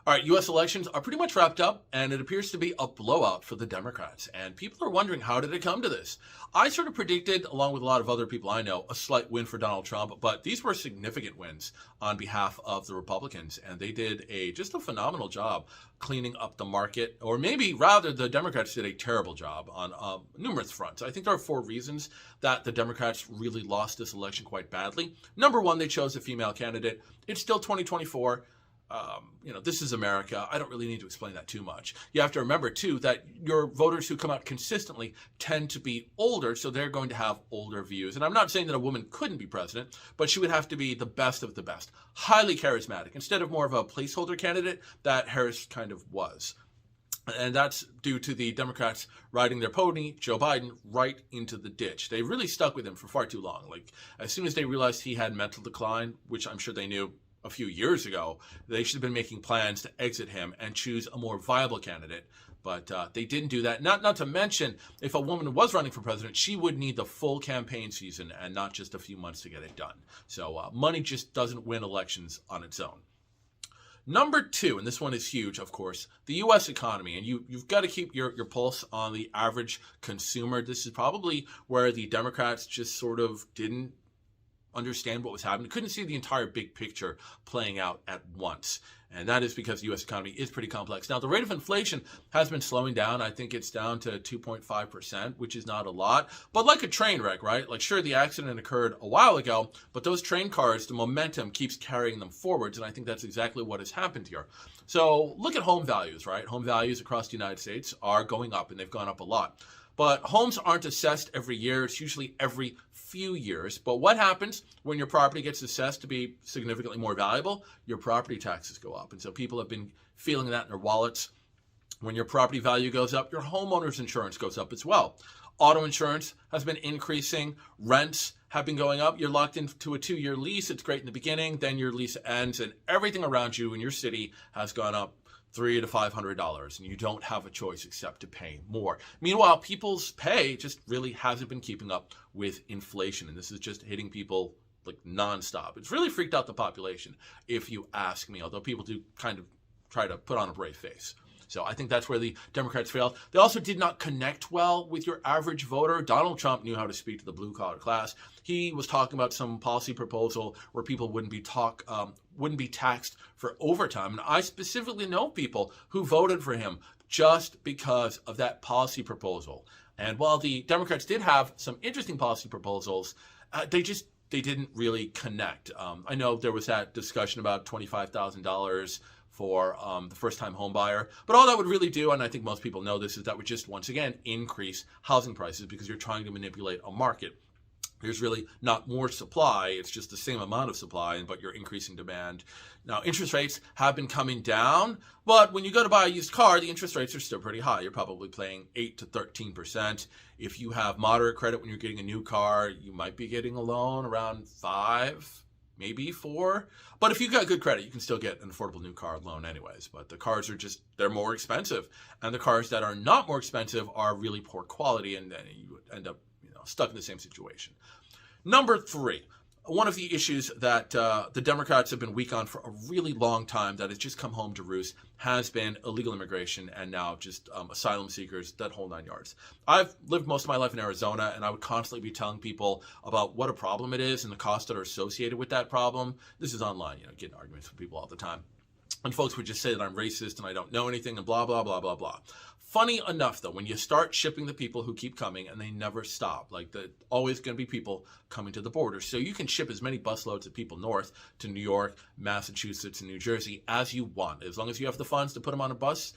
All right, U.S. elections are pretty much wrapped up, and it appears to be a blowout for the Democrats. And people are wondering, how did it come to this? I sort of predicted, along with a lot of other people I know, a slight win for Donald Trump, but these were significant wins on behalf of the Republicans, and they did just a phenomenal job cleaning up the market, or maybe rather the Democrats did a terrible job on numerous fronts. I think there are four reasons that the Democrats really lost this election quite badly. Number one, they chose a female candidate. It's still 2024. This is America. I don't really need to explain that too much. You have to remember, too, that your voters who come out consistently tend to be older, so they're going to have older views. And I'm not saying that a woman couldn't be president, but she would have to be the best of the best, highly charismatic, instead of more of a placeholder candidate that Harris kind of was. And that's due to the Democrats riding their pony, Joe Biden, right into the ditch. They really stuck with him for far too long. Like, as soon as they realized he had mental decline, which I'm sure they knew a few years ago, they should have been making plans to exit him and choose a more viable candidate. But they didn't do that. Not to mention, if a woman was running for president, she would need the full campaign season and not just a few months to get it done. So money just doesn't win elections on its own. Number two, and this one is huge, of course, the U.S. economy. And you've got to keep your pulse on the average consumer. This is probably where the Democrats just sort of didn't understand what was happening, couldn't see the entire big picture playing out at once. And that is because the U.S. economy is pretty complex. Now, the rate of inflation has been slowing down. I think it's down to 2.5%, which is not a lot. But like a train wreck, right? Like, sure, the accident occurred a while ago, but those train cars, the momentum keeps carrying them forwards. And I think that's exactly what has happened here. So look at home values, right? Home values across the United States are going up, and they've gone up a lot. But homes aren't assessed every year. It's usually every few years. But what happens when your property gets assessed to be significantly more valuable? Your property taxes go up. And so people have been feeling that in their wallets. When your property value goes up, your homeowner's insurance goes up as well. Auto insurance has been increasing. Rents have been going up. You're locked into a 2-year lease. It's great in the beginning. Then your lease ends, and everything around you in your city has gone up $300 to $500, and you don't have a choice except to pay more. Meanwhile, people's pay just really hasn't been keeping up with inflation, and this is just hitting people like nonstop. It's really freaked out the population, if you ask me, although people do kind of try to put on a brave face. So I think that's where the Democrats failed. They also did not connect well with your average voter. Donald Trump knew how to speak to the blue-collar class. He was talking about some policy proposal where people wouldn't be taxed for overtime. And I specifically know people who voted for him just because of that policy proposal. And while the Democrats did have some interesting policy proposals, they didn't really connect. I know there was that discussion about $25,000 for the first-time home buyer. But all that would really do, and I think most people know this, is that would just, once again, increase housing prices because you're trying to manipulate a market. There's really not more supply. It's just the same amount of supply, but you're increasing demand. Now, interest rates have been coming down, but when you go to buy a used car, the interest rates are still pretty high. You're probably paying 8 to 13%. If you have moderate credit when you're getting a new car, you might be getting a loan around 5, maybe 4. But if you got good credit, you can still get an affordable new car loan anyways. But the cars are they're more expensive. And the cars that are not more expensive are really poor quality, and then you end up stuck in the same situation. Number 3, one of the issues that the Democrats have been weak on for a really long time that has just come home to roost has been illegal immigration and now just asylum seekers, that whole 9 yards. I've lived most of my life in Arizona, and I would constantly be telling people about what a problem it is and the costs that are associated with that problem. This is online, getting arguments with people all the time. And folks would just say that I'm racist and I don't know anything and blah, blah, blah, blah, blah. Funny enough, though, when you start shipping the people who keep coming and they never stop, like always going to be people coming to the border. So you can ship as many busloads of people north to New York, Massachusetts, and New Jersey as you want. As long as you have the funds to put them on a bus,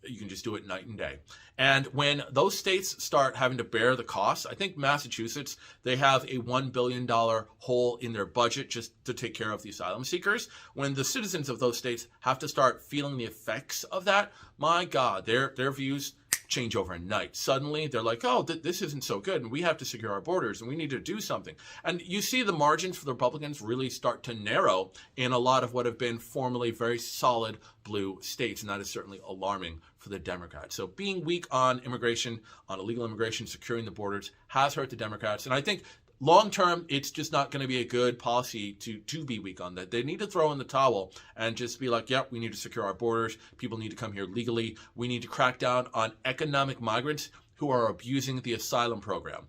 you can just do it night and day. And when those states start having to bear the costs, I think Massachusetts, they have a $1 billion hole in their budget just to take care of the asylum seekers. When the citizens of those states have to start feeling the effects of that, my God, their views change overnight. Suddenly, they're like, oh, this isn't so good, and we have to secure our borders, and we need to do something. And you see the margins for the Republicans really start to narrow in a lot of what have been formerly very solid blue states, and that is certainly alarming for the Democrats. So being weak on immigration, on illegal immigration, securing the borders, has hurt the Democrats. And I think long term, it's just not going to be a good policy to be weak on that. They need to throw in the towel and just be like, yep, we need to secure our borders. People need to come here legally. We need to crack down on economic migrants who are abusing the asylum program.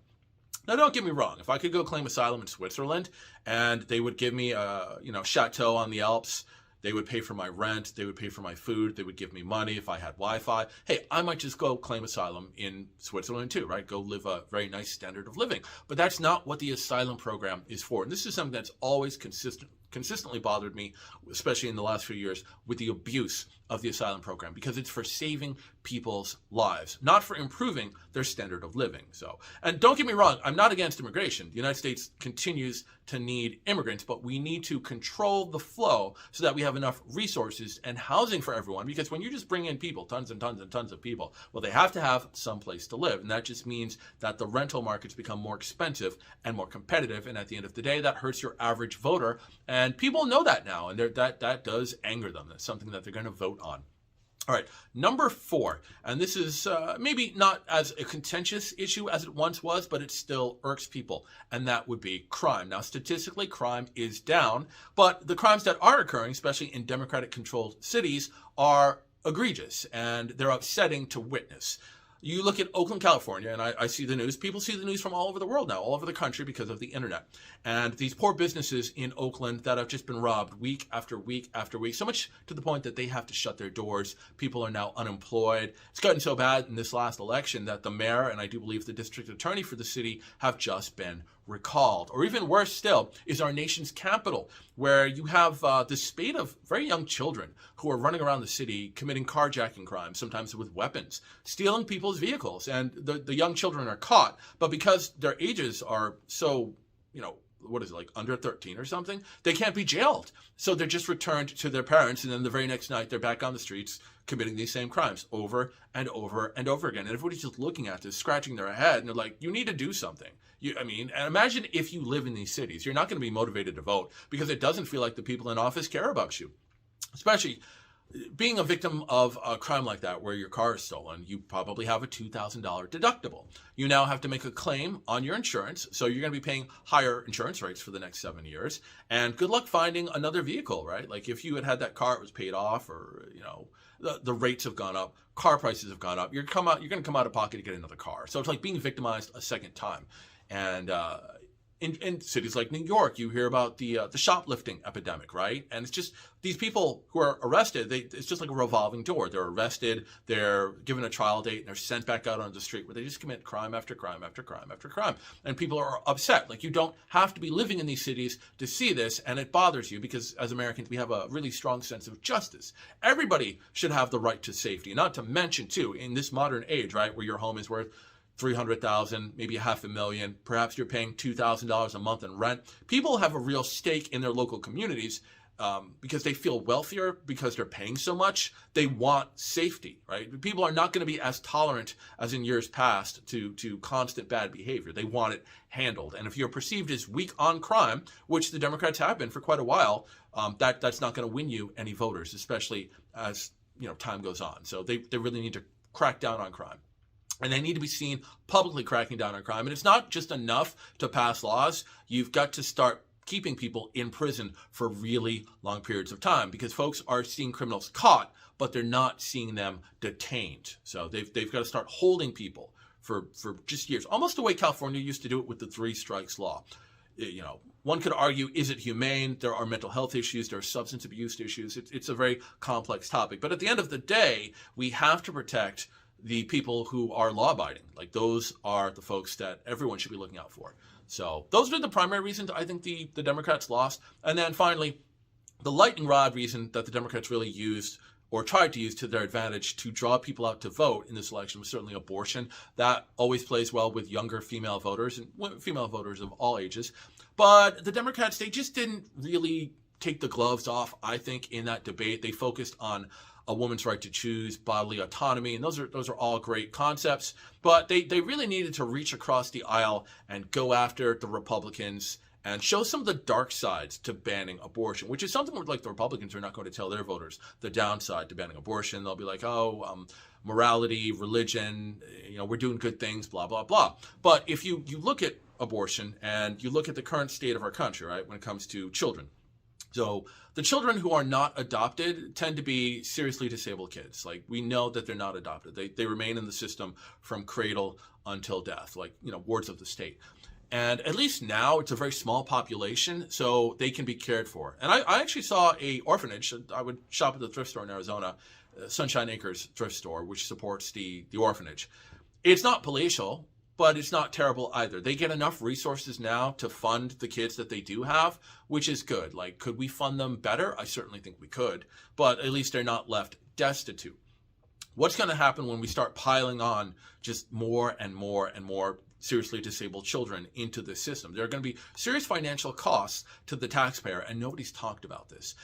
Now, don't get me wrong. If I could go claim asylum in Switzerland and they would give me a chateau on the Alps, they would pay for my rent, they would pay for my food, they would give me money if I had Wi-Fi. Hey, I might just go claim asylum in Switzerland too, right? Go live a very nice standard of living. But that's not what the asylum program is for. And this is something that's always consistently bothered me, especially in the last few years, with the abuse of the asylum program, because it's for saving people's lives, not for improving their standard of living. So, and don't get me wrong, I'm not against immigration. The United States continues to need immigrants, but we need to control the flow so that we have enough resources and housing for everyone. Because when you just bring in people, tons and tons and tons of people, well, they have to have some place to live. And that just means that the rental markets become more expensive and more competitive. And at the end of the day, that hurts your average voter. And people know that now, and that does anger them. That's something that they're going to vote on. All right, number 4, and this is maybe not as a contentious issue as it once was, but it still irks people, and that would be crime. Now, statistically, crime is down, but the crimes that are occurring, especially in Democratic-controlled cities, are egregious, and they're upsetting to witness. You look at Oakland, California, and I see the news. People see the news from all over the world now, all over the country because of the internet. And these poor businesses in Oakland that have just been robbed week after week after week, so much to the point that they have to shut their doors. People are now unemployed. It's gotten so bad in this last election that the mayor, and I do believe the district attorney for the city, have just been recalled. Or even worse still is our nation's capital, where you have this spate of very young children who are running around the city committing carjacking crimes, sometimes with weapons, stealing people's vehicles. And the young children are caught, but because their ages are so, what is it, like under 13 or something, they can't be jailed. So they're just returned to their parents, and then the very next night they're back on the streets committing these same crimes over and over and over again. And everybody's just looking at this, scratching their head, and they're like, you need to do something. And imagine if you live in these cities, you're not going to be motivated to vote because it doesn't feel like the people in office care about you. Especially being a victim of a crime like that, where your car is stolen, you probably have a $2,000 deductible. You now have to make a claim on your insurance, so you're going to be paying higher insurance rates for the next 7 years. And good luck finding another vehicle, right? Like if you had that car, it was paid off, or the rates have gone up, car prices have gone up. You're going to come out of pocket to get another car. So it's like being victimized a second time. And in cities like New York, you hear about the shoplifting epidemic, right? And it's just these people who are arrested, it's just like a revolving door. They're arrested, they're given a trial date, and they're sent back out on the street where they just commit crime after crime after crime after crime. And people are upset. Like, you don't have to be living in these cities to see this, and it bothers you because as Americans, we have a really strong sense of justice. Everybody should have the right to safety, not to mention, too, in this modern age, right, where your home is worth $300,000, maybe $500,000. Perhaps you're paying $2,000 a month in rent. People have a real stake in their local communities because they feel wealthier because they're paying so much. They want safety, right? People are not going to be as tolerant as in years past to constant bad behavior. They want it handled. And if you're perceived as weak on crime, which the Democrats have been for quite a while, that's not going to win you any voters, especially as time goes on. So they really need to crack down on crime. And they need to be seen publicly cracking down on crime. And it's not just enough to pass laws. You've got to start keeping people in prison for really long periods of time, because folks are seeing criminals caught, but they're not seeing them detained. So they've got to start holding people for just years, almost the way California used to do it with the 3 strikes law. One could argue, is it humane? There are mental health issues. There are substance abuse issues. It's a very complex topic. But at the end of the day, we have to protect the people who are law-abiding. Like, those are the folks that everyone should be looking out for. So those are the primary reasons I think the Democrats lost. And then finally, the lightning rod reason that the Democrats really used or tried to use to their advantage to draw people out to vote in this election was certainly abortion. That always plays well with younger female voters and female voters of all ages. But the Democrats, they just didn't really take the gloves off, I think, in that debate. They focused on a woman's right to choose, bodily autonomy, and those are all great concepts. But they really needed to reach across the aisle and go after the Republicans and show some of the dark sides to banning abortion, which is something where, like, the Republicans are not going to tell their voters the downside to banning abortion. They'll be like, oh, morality, religion, we're doing good things, blah, blah, blah. But if you look at abortion and you look at the current state of our country, right, when it comes to children. So the children who are not adopted tend to be seriously disabled kids. Like, we know that they're not adopted. They remain in the system from cradle until death, like, wards of the state. And at least now it's a very small population, so they can be cared for. And I actually saw a orphanage. I would shop at the thrift store in Arizona, Sunshine Acres thrift store, which supports the orphanage. It's not palatial, but it's not terrible either. They get enough resources now to fund the kids that they do have, which is good. Like, could we fund them better? I certainly think we could, but at least they're not left destitute. What's going to happen when we start piling on just more and more and more seriously disabled children into the system? There are going to be serious financial costs to the taxpayer, and nobody's talked about this.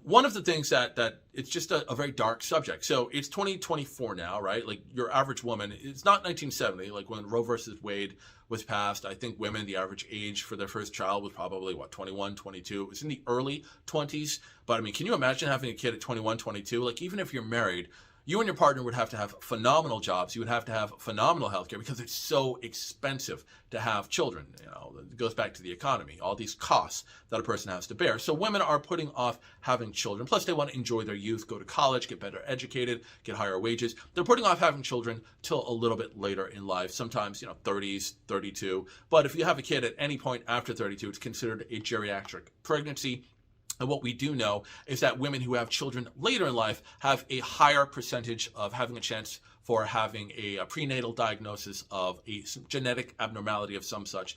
One of the things that it's just a very dark subject. So it's 2024 now, right? Like, your average woman, it's not 1970, like when Roe versus Wade was passed. I think women, the average age for their first child was probably, 21, 22. It was in the early 20s. But I mean, can you imagine having a kid at 21, 22? Like, even if you're married, you and your partner would have to have phenomenal jobs. You would have to have phenomenal healthcare because it's so expensive to have children. It goes back to the economy, all these costs that a person has to bear. So women are putting off having children. Plus, they want to enjoy their youth, go to college, get better educated, get higher wages. They're putting off having children till a little bit later in life, sometimes, 30s, 32. But if you have a kid at any point after 32, it's considered a geriatric pregnancy. And what we do know is that women who have children later in life have a higher percentage of having a chance for having a prenatal diagnosis of a genetic abnormality of some such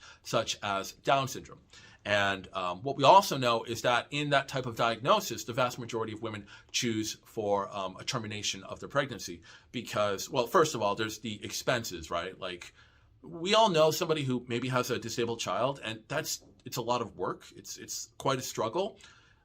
as Down syndrome. And what we also know is that in that type of diagnosis, the vast majority of women choose for a termination of their pregnancy because, well, first of all, there's the expenses, right? Like, we all know somebody who maybe has a disabled child, and it's a lot of work. It's quite a struggle.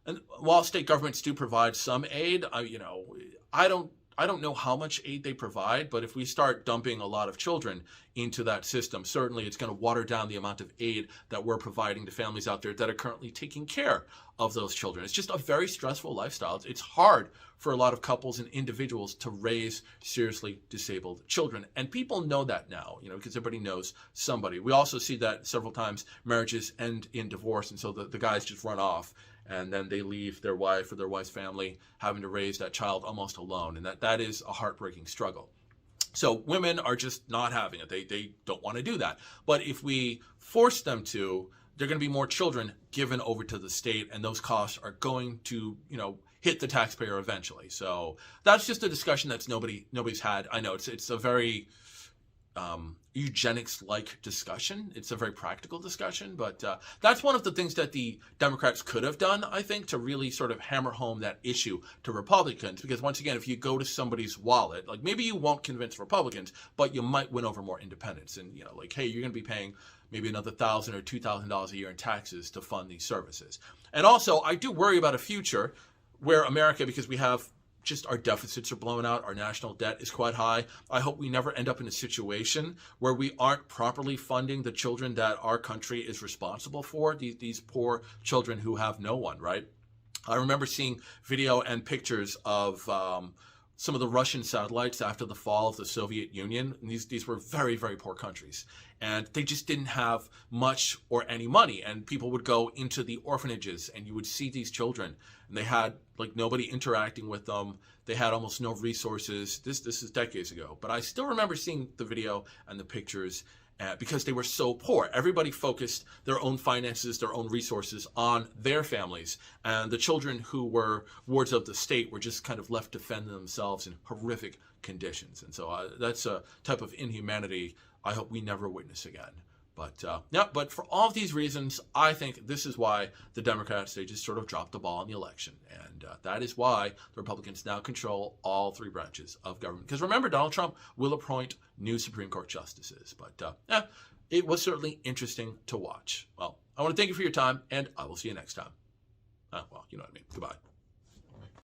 And while state governments do provide some aid, I don't know how much aid they provide, but if we start dumping a lot of children into that system, certainly it's going to water down the amount of aid that we're providing to families out there that are currently taking care of those children. It's just a very stressful lifestyle. It's hard for a lot of couples and individuals to raise seriously disabled children. And people know that now, because everybody knows somebody. We also see that several times marriages end in divorce, and so the guys just run off. And then they leave their wife or their wife's family having to raise that child almost alone. And that is a heartbreaking struggle. So women are just not having it. They don't want to do that. But if we force them to, there are going to be more children given over to the state, and those costs are going to, hit the taxpayer eventually. So that's just a discussion that's nobody's had. I know it's a very eugenics-like discussion. It's a very practical discussion, but that's one of the things that the Democrats could have done, I think, to really sort of hammer home that issue to Republicans. Because once again, if you go to somebody's wallet, like, maybe you won't convince Republicans, but you might win over more independents. And, like, hey, you're going to be paying maybe another $1,000 or $2,000 a year in taxes to fund these services. And also, I do worry about a future where America, because we have just our deficits are blown out, our national debt is quite high. I hope we never end up in a situation where we aren't properly funding the children that our country is responsible for, these poor children who have no one, right? I remember seeing video and pictures of some of the Russian satellites after the fall of the Soviet Union. And these were very, very poor countries. And they just didn't have much or any money. And people would go into the orphanages and you would see these children. And they had like nobody interacting with them. They had almost no resources. This is decades ago. But I still remember seeing the video and the pictures because they were so poor. Everybody focused their own finances, their own resources on their families. And the children who were wards of the state were just kind of left to fend themselves in horrific conditions. And so that's a type of inhumanity I hope we never witness again. But for all of these reasons, I think this is why the Democrats, they just sort of dropped the ball in the election. And that is why the Republicans now control all three branches of government. Because remember, Donald Trump will appoint new Supreme Court justices. But it was certainly interesting to watch. Well, I want to thank you for your time, and I will see you next time. Well, you know what I mean. Goodbye.